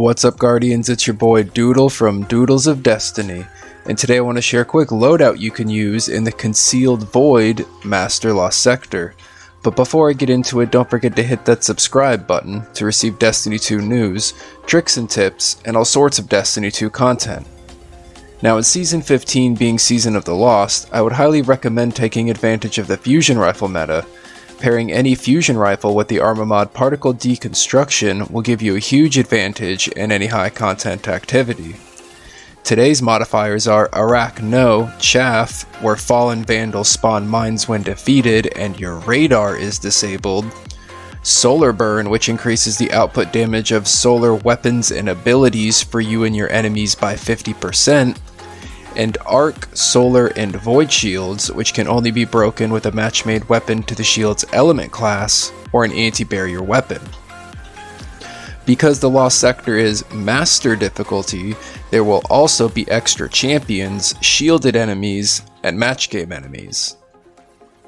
What's up, Guardians? It's your boy Doodle from Doodles of Destiny, and today I want to share a quick loadout you can use in the Concealed Void Master Lost Sector. But before I get into it, don't forget to hit that subscribe button to receive Destiny 2 news, tricks and tips, and all sorts of Destiny 2 content. Now, in Season 15 being Season of the Lost, I would highly recommend taking advantage of the fusion rifle meta. Pairing any fusion rifle with the armor mod Particle Deconstruction will give you a huge advantage in any high content activity. Today's modifiers are Arach No, Chaff, where Fallen Vandals spawn mines when defeated and your radar is disabled, Solar Burn, which increases the output damage of solar weapons and abilities for you and your enemies by 50%, and Arc, Solar, and Void Shields, which can only be broken with a match-made weapon to the shield's element class or an anti-barrier weapon. Because the Lost Sector is Master difficulty, there will also be extra champions, shielded enemies, and match game enemies.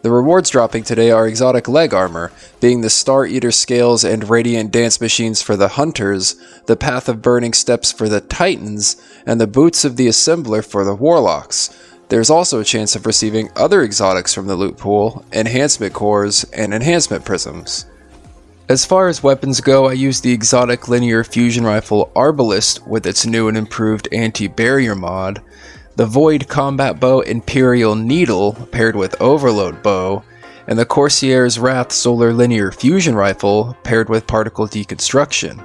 The rewards dropping today are exotic leg armor, being the Star Eater scales and radiant dance machines for the hunters, the Path of Burning steps for the titans, and the boots of the assembler for the warlocks. There's also a chance of receiving other exotics from the loot pool, enhancement cores, and enhancement prisms. As far as weapons go, I use the exotic linear fusion rifle Arbalest with its new and improved anti-barrier mod, the Void Combat Bow Imperial Needle paired with Overload Bow, and the Corsair's Wrath Solar Linear Fusion Rifle paired with Particle Deconstruction.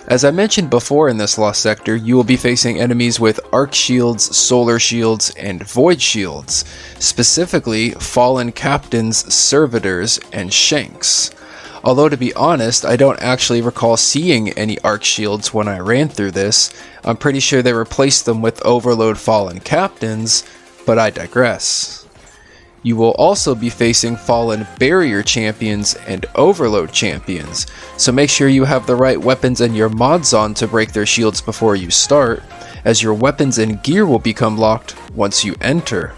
As I mentioned before in this Lost Sector, you will be facing enemies with Arc Shields, Solar Shields, and Void Shields, specifically Fallen Captains, Servitors, and Shanks. Although to be honest, I don't actually recall seeing any Arc Shields when I ran through this. I'm pretty sure they replaced them with Overload Fallen Captains, but I digress. You will also be facing Fallen Barrier Champions and Overload Champions, so make sure you have the right weapons and your mods on to break their shields before you start, as your weapons and gear will become locked once you enter.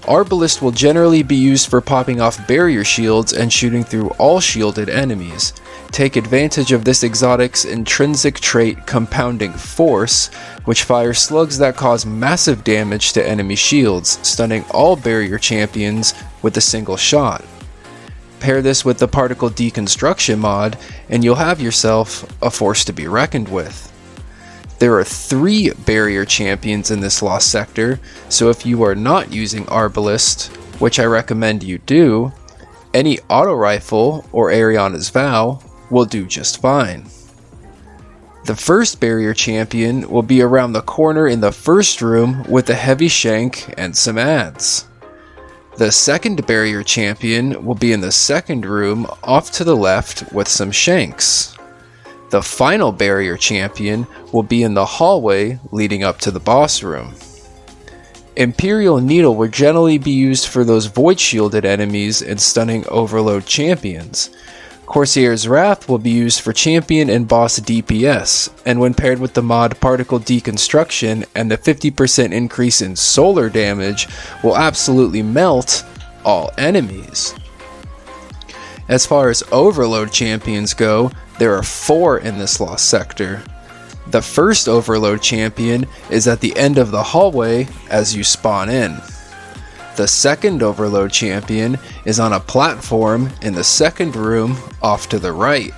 Arbalest will generally be used for popping off barrier shields and shooting through all shielded enemies. Take advantage of this exotic's intrinsic trait Compounding Force, which fires slugs that cause massive damage to enemy shields, stunning all barrier champions with a single shot. Pair this with the Particle Deconstruction mod, and you'll have yourself a force to be reckoned with. There are 3 barrier champions in this Lost Sector, so if you are not using Arbalest, which I recommend you do, any auto rifle or Ariana's Vow will do just fine. The first barrier champion will be around the corner in the first room with a heavy shank and some adds. The second barrier champion will be in the second room off to the left with some shanks. The final barrier champion will be in the hallway leading up to the boss room. Imperial Needle will generally be used for those void shielded enemies and stunning overload champions. Corsair's Wrath will be used for champion and boss DPS, and when paired with the mod Particle Deconstruction and the 50% increase in solar damage, will absolutely melt all enemies. As far as overload champions go, there are 4 in this Lost Sector. The first Overload champion is at the end of the hallway as you spawn in. The second Overload champion is on a platform in the second room off to the right.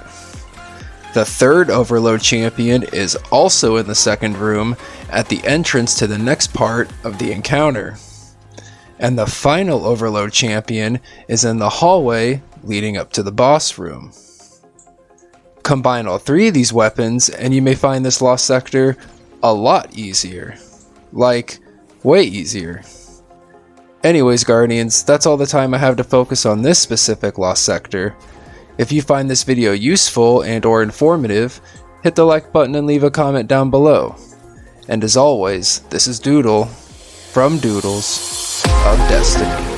The third Overload champion is also in the second room at the entrance to the next part of the encounter. And the final Overload champion is in the hallway leading up to the boss room. Combine all 3 of these weapons and you may find this Lost Sector a lot easier. Like, way easier. Anyways, Guardians, that's all the time I have to focus on this specific Lost Sector. If you find this video useful and or informative, hit the like button and leave a comment down below. And as always, this is Doodle from Doodles of Destiny.